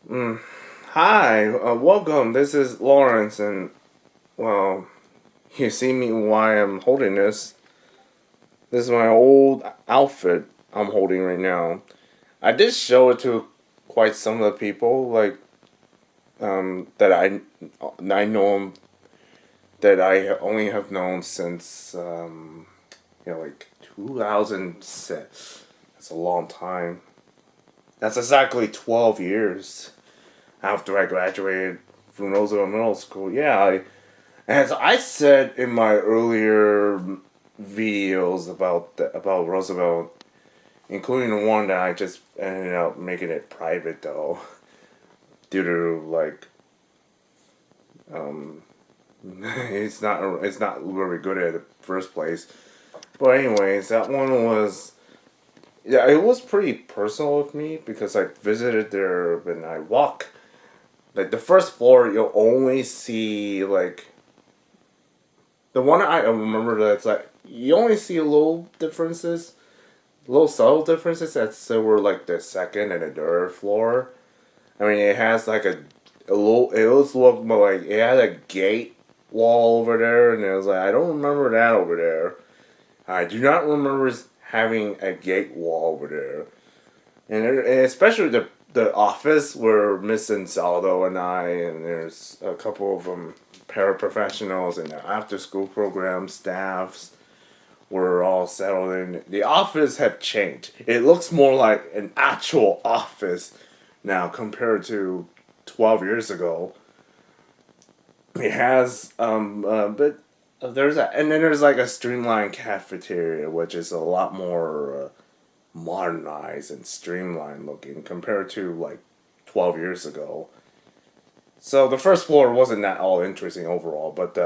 Mm. Hi, welcome. This is Lawrence, and well, you see me why I'm holding this. This is my old outfit I'm holding right now. I did show it to quite some of the people, like that I know 'em, that I only have known since like 2006. That's a long time. That's exactly 12 years after I graduated from Roosevelt Middle School. Yeah, as I said in my earlier videos about Roosevelt, including the one that I just ended up making it private though, due to like um, it's not very good at the first place. But anyways, that one was yeah, it was pretty personal with me because I visited there and I walk like the first floor. You'll only see like the one I remember that's like you only see little differences, little subtle differences. That's were like the second and the third floor. I mean, it has like a little. It was look more like it had a gate wall over there, and it was like I don't remember that over there. I do not remember having a gate wall over there, and especially the office where Miss Insaldo and I and there's a couple of paraprofessionals and the after school program staffs were all settled in. The office had changed. It looks more like an actual office now compared to 12 years ago. It has but there's a and then there's like a streamlined cafeteria which is a lot more modernized and streamlined looking compared to like 12 years ago. So the first floor wasn't that all interesting overall, but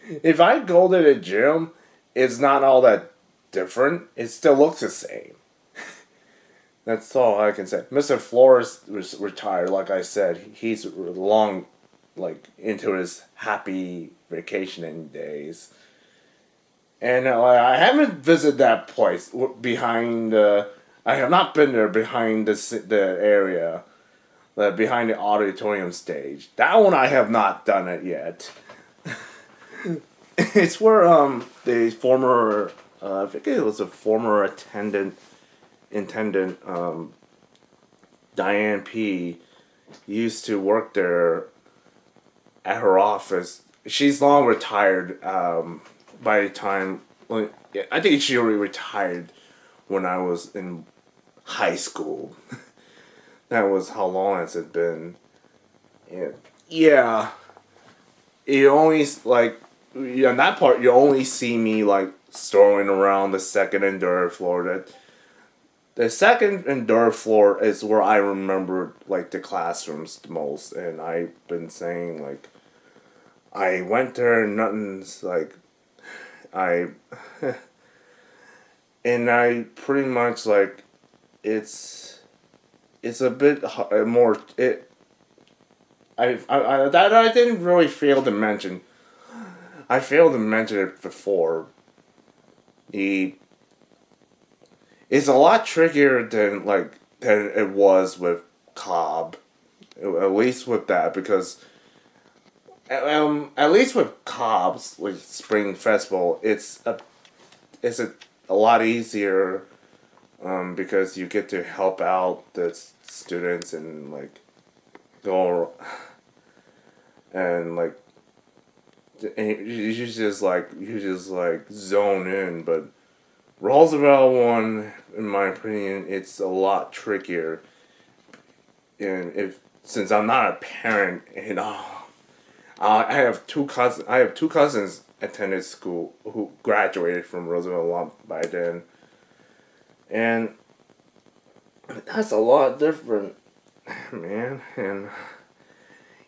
if I go to the gym, it's not all that different. It still looks the same. That's all I can say. Mr. Flores was retired, like I said. He's long, like, into his happy vacationing days. And I haven't visited that place behind the. I have not been there behind the area, behind the auditorium stage. That one I have not done it yet. It's where the former I think it was a former intendant Diane P used to work there at her office. She's long retired by the time well, yeah, I think she already retired when I was in high school. That was how long has it been? Yeah, yeah. You only like yeah, that part you only see me like strolling around the second and third floor. The second and third floor is where I remember like the classrooms the most, and I've been saying like I went there and nothing's like I and I pretty much like it's it's a bit more it I that I didn't really fail to mention. I failed to mention it before. The It's a lot trickier than it was with Cobb. At least with that because at least with Cobb's with Spring Festival, it's a lot easier because you get to help out the students and like go and like and you just like zone in, but Roosevelt one, in my opinion, it's a lot trickier. And if since I'm not a parent, I have two cousins attended school who graduated from Roosevelt by then, and that's a lot different, man. And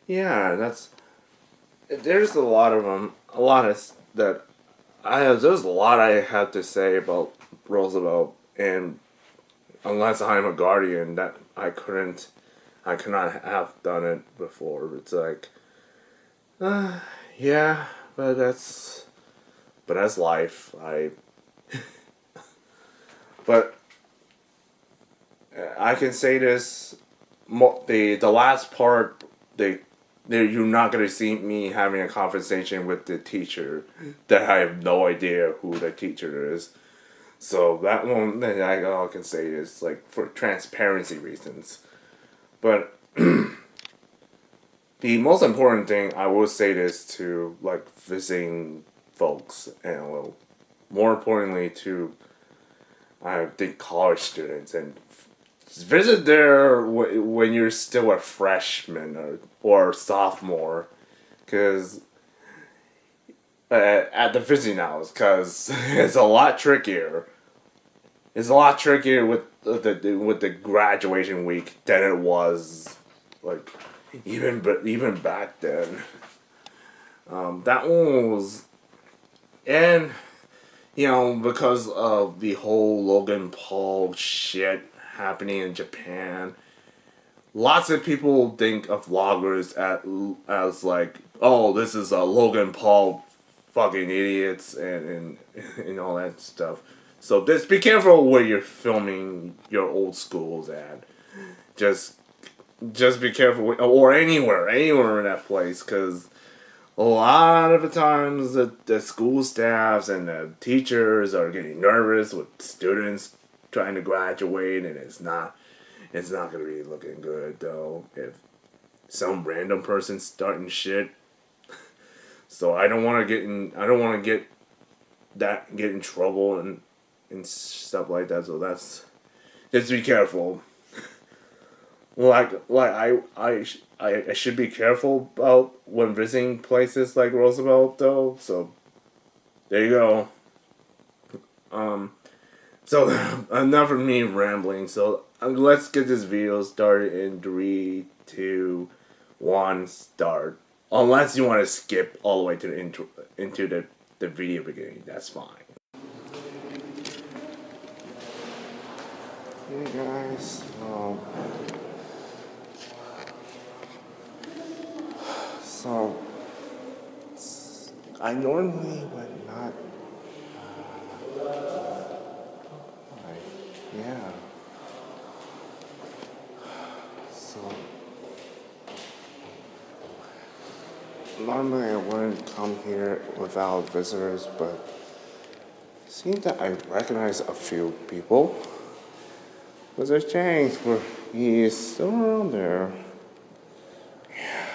yeah, that's there's a lot of them, a lot of that. There's a lot I have to say about Roosevelt, and unless I'm a guardian, that I could not have done it before. It's like, uh, yeah, but that's life. But I can say this. The last part, you're not gonna see me having a conversation with the teacher that I have no idea who the teacher is. So that one, all I can say is like for transparency reasons. But the most important thing I will say this to like visiting folks and well, more importantly to I think college students and visit there when you're still a freshman or sophomore, because at the visiting hours, because it's a lot trickier. It's a lot trickier with the graduation week than it was like even back then. That one was and because of the whole Logan Paul shit happening in Japan, lots of people think of vloggers as like, oh, this is a Logan Paul fucking idiots and all that stuff. So just be careful where you're filming your old schools at. Just be careful, or anywhere in that place, because a lot of the times the school staffs and the teachers are getting nervous with students trying to graduate, and it's not gonna be looking good though if some random person's starting shit. So I don't want to get in trouble and stuff like that. So that's just be careful. I should be careful about when visiting places like Roosevelt though. So there you go. So enough of me rambling. So let's get this video started in 3, 2, 1, start. Unless you want to skip all the way to the intro, into the video beginning, that's fine. Hey guys, so I normally would not. Yeah. So normally I wouldn't come here without visitors, but it seems that I recognize a few people. But there's James, where he is still around there. Yeah.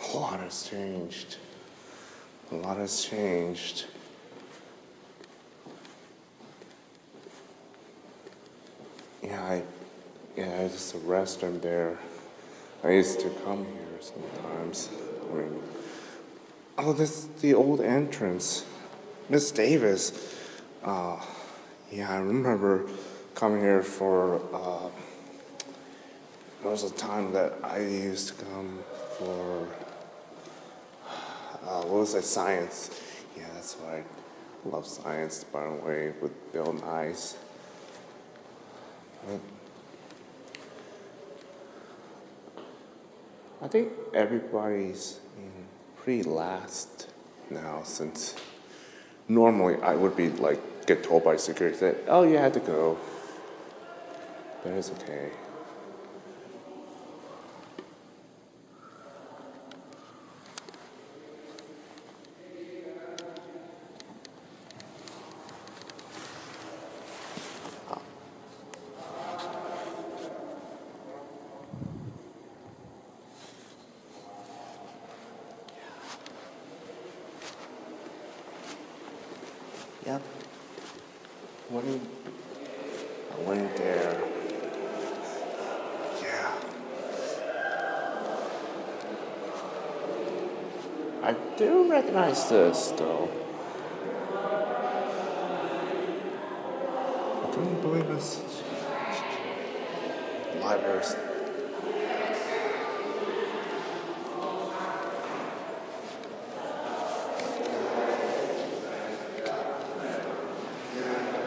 A lot has changed. A lot has changed. Yeah, there's a restaurant there. I used to come here sometimes. I mean, oh, this is the old entrance. Miss Davis. Yeah, I remember coming here for, there was a time that I used to come for, what was it, science. Yeah, that's why I love science, by the way, with Bill Nye. I think everybody's pretty last now, since normally I would be like get told by security that, oh, you had to go, but it's okay. Yep. I went there. Yeah. I do recognize this, though. I couldn't believe this. Libraries.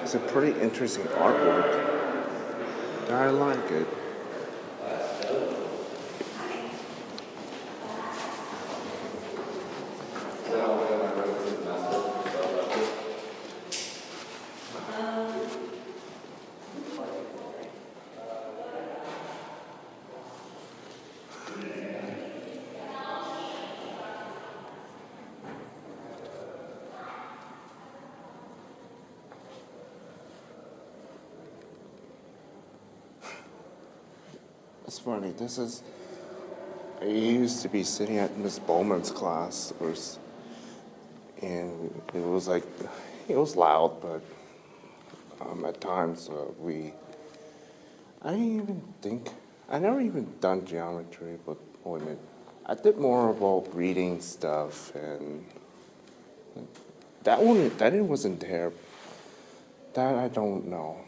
It's a pretty interesting artwork. I like it. It's funny. I used to be sitting at Miss Bowman's class, and it was loud, but at times I didn't even think, I never even done geometry, but wait a minute. I did more about reading stuff, and that it wasn't there. That I don't know.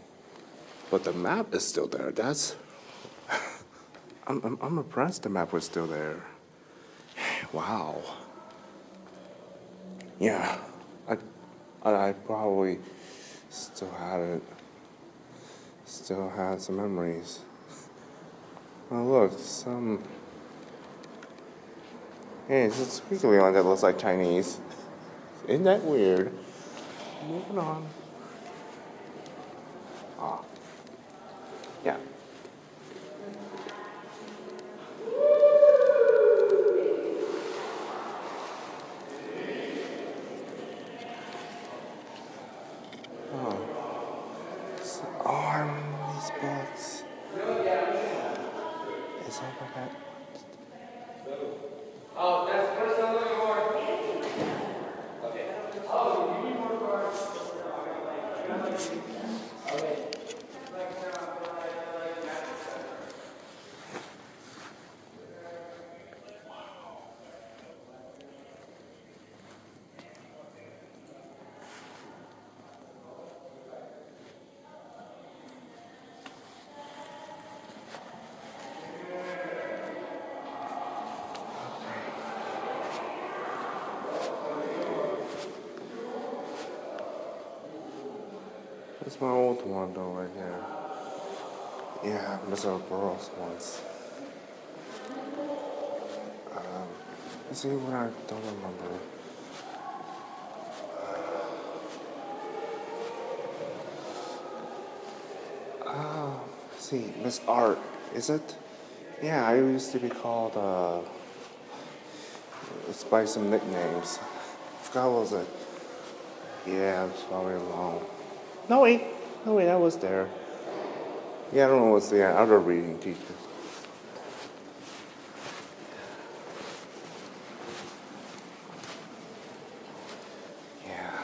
But the map is still there. I'm impressed the map was still there. Wow. Yeah, I, I probably still had it. Still had some memories. Oh look, hey, it's a squiggly line that looks like Chinese. Isn't that weird? Moving on. Ah, yeah. Oh, I remember these books. Is that what that? That's my old one though, right here. Yeah, Mr. Burroughs once. Let's see what I don't remember. Let's see, Miss Art, is it? Yeah, I used to be called, it's by some nicknames. I forgot what was it. Yeah, it's probably long. No wait, I was there. Yeah, I don't know what's the other reading teacher. Yeah,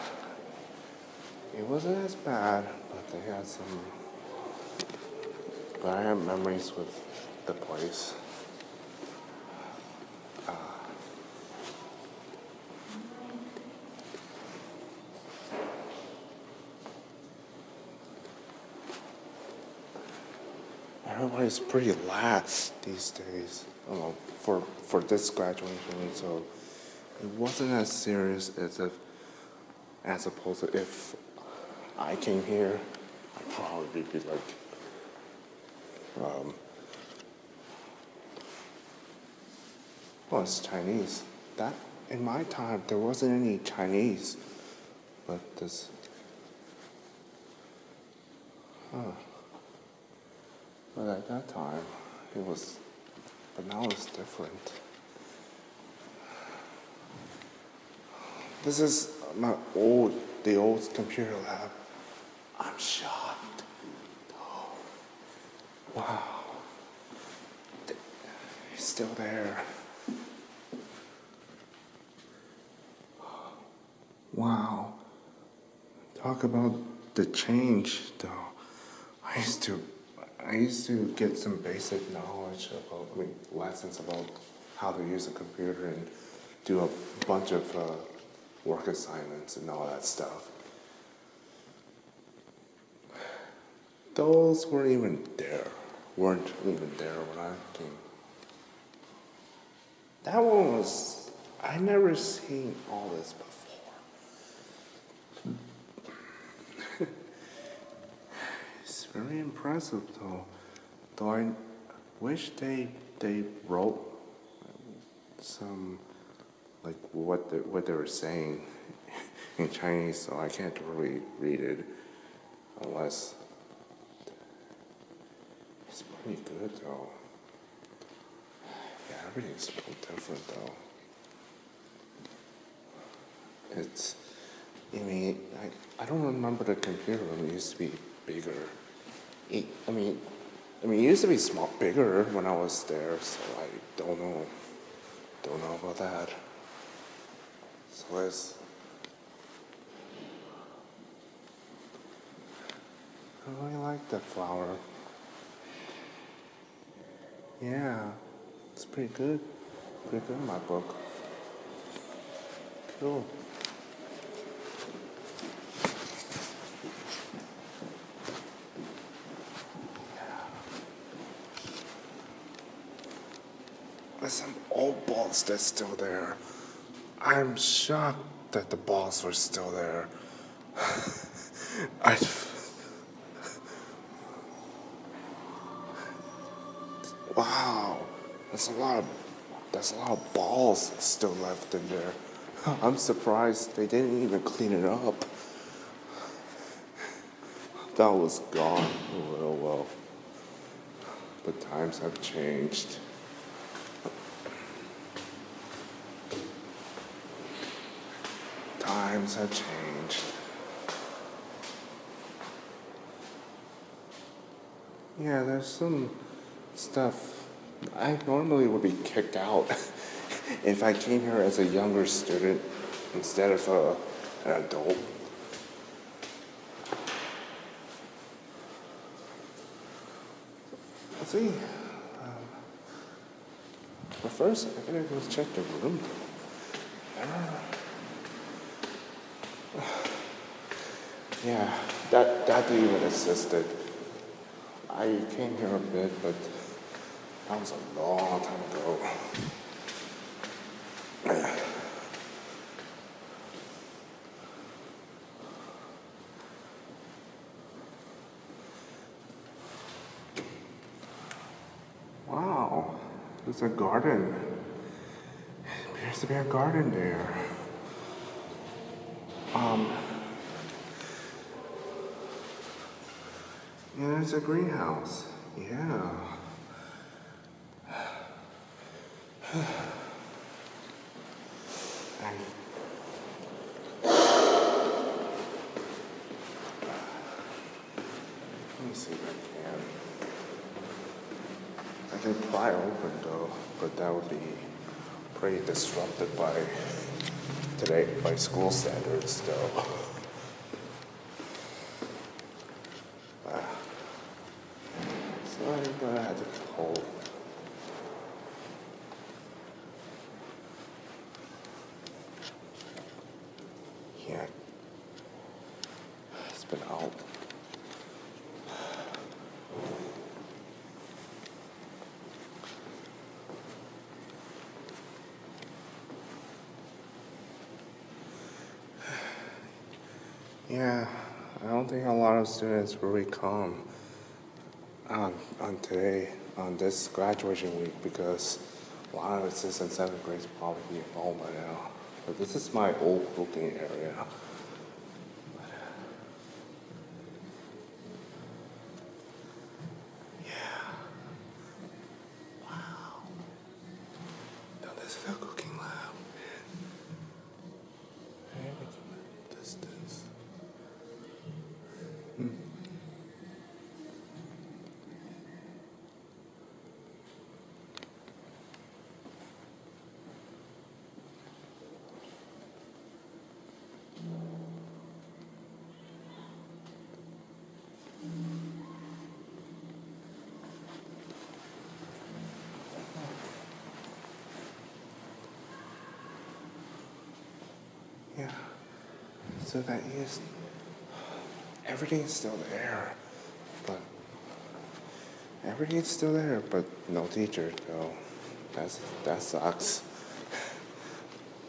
it wasn't as bad, but they had some. But I have memories with the place. Everybody's pretty lax these days. You know, for this graduation, so it wasn't as serious as opposed to if I came here, I'd probably be like, well, it's Chinese. That in my time there wasn't any Chinese, but but at that time it was, but now it's different. This is the old computer lab. I'm shocked. Oh, wow. It's still there. Wow. Talk about the change, though. I used to, I used to get some basic knowledge about, lessons about how to use a computer and do a bunch of work assignments and all that stuff. Those weren't even there when I came. That one was, I never seen all this before. It's very impressive though. Though I wish they wrote some, like what they were saying in Chinese, so I can't really read it unless it's pretty good though. Yeah, everything's so different though. It's, I don't remember the computer room. It used to be bigger. I mean, it used to be small, bigger when I was there, so I don't know. Don't know about that. So it's. I really like that flower. Yeah, it's pretty good. Pretty good in my book. Cool. There's some old balls that's still there. I'm shocked that the balls were still there. I, wow, that's a lot of balls still left in there. I'm surprised they didn't even clean it up. That was gone. Oh well, but times have changed. Times have changed. Yeah, there's some stuff. I normally would be kicked out if I came here as a younger student instead of an adult. Let's see. But first, I gotta go check the room. Yeah, that even assisted. I came here a bit, but that was a long time ago. Wow, there's a garden. Appears to be a garden there. Yeah, there's a greenhouse. Yeah. And let me see if I can pry open though, but that would be pretty disrupted by school standards though. So I'm gonna have to hold. Yeah, it's been out. Yeah, I don't think a lot of students really come on this graduation week because a lot of the 6th and 7th grades probably be home by now. But this is my old booking area. Yeah. Wow. Now this is a cooking lab. Hey, what's this? Yeah. So that is everything's still there, but everything's still there, but no teacher though. That sucks.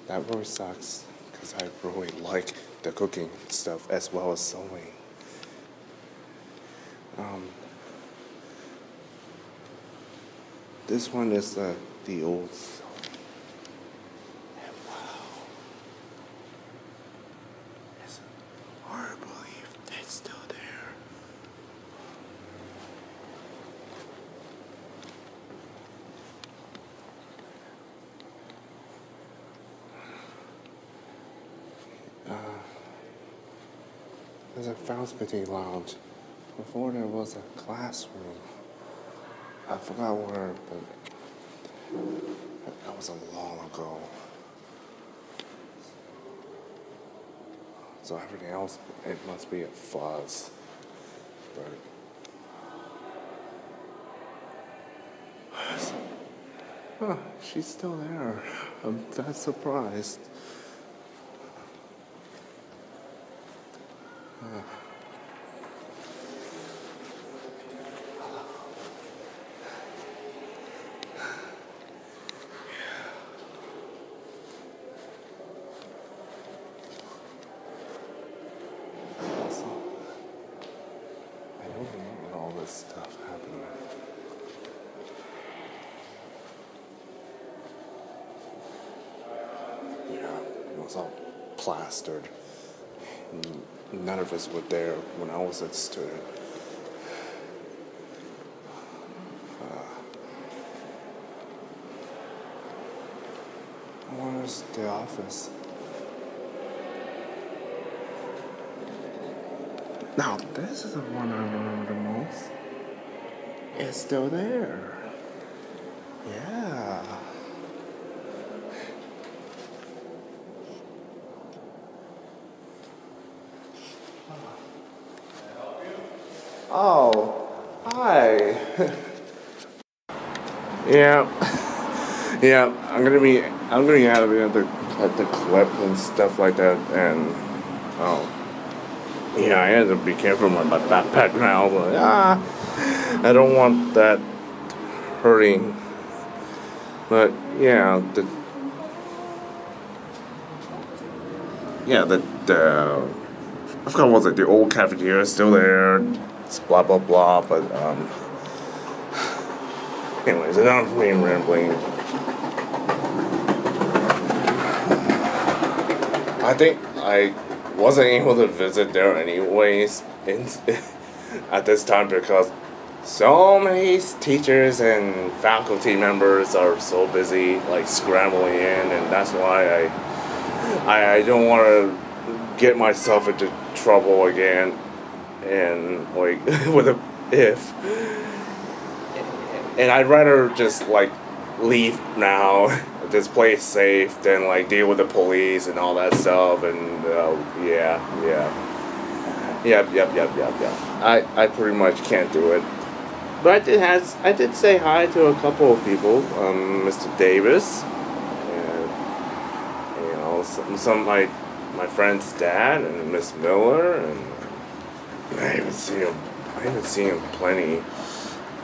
That really sucks because I really like the cooking stuff as well as sewing. Um, this one is the old. And wow, it's hard to believe it's still there. There's a faculty lounge. Before there was a classroom. I forgot where, but that was a long ago. So everything else, it must be a fuzz. But huh, she's still there. I'm that surprised. Also, I don't remember all this stuff happening. Yeah, it was all plastered. None of us were there when I was a student. Where's the office? Now, this is the one I remember the most. It's still there. Yeah. Oh, hi. Yeah, yeah. I'm gonna be out of it at the clip and stuff like that, and oh, yeah. I had to be careful with my backpack now, but I don't want that hurting. But yeah, the I forgot what was it. The old cafeteria is still there. It's blah blah blah. But anyways, enough of me rambling. I think I wasn't able to visit there anyways at this time because so many teachers and faculty members are so busy like scrambling in, and that's why I don't want to get myself into trouble again and like with a if and I'd rather just like leave now, just play it safe than like deal with the police and all that stuff. And yep. I pretty much can't do it. But I did say hi to a couple of people, Mr. Davis, and you know some of my friend's dad and Miss Miller, and I haven't seen him plenty.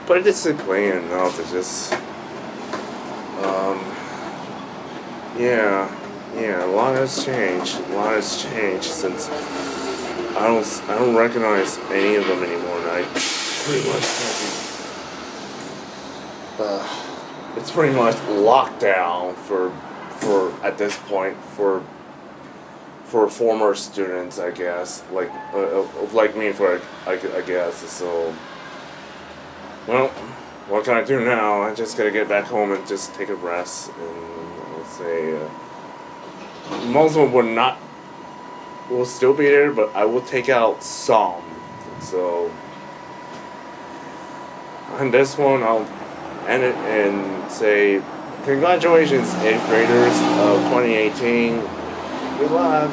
But I did say plenty enough to just yeah, a lot has changed. A lot has changed since I don't recognize any of them anymore. And I pretty much it's pretty much locked down for at this point for former students, I guess, like me, for I guess. So, well, what can I do now? I just gotta get back home and just take a rest. And let's say most of them will still be there, but I will take out some. So on this one, I'll end it and say congratulations, 8th graders of 2018. Good luck.